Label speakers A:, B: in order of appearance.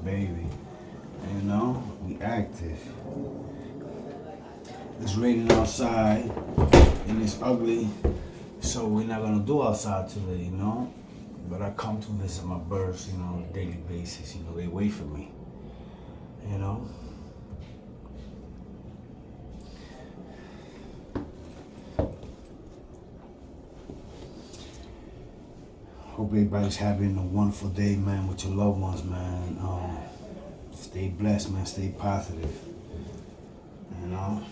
A: baby. You know, we active. It's raining outside and it's ugly, so we're not gonna do outside today, you know. But I come to visit my birds, you know, on a daily basis. You know, they wait for me. You know. Hope everybody's having a wonderful day, man, with your loved ones, man. Stay blessed, man. Stay positive. You know.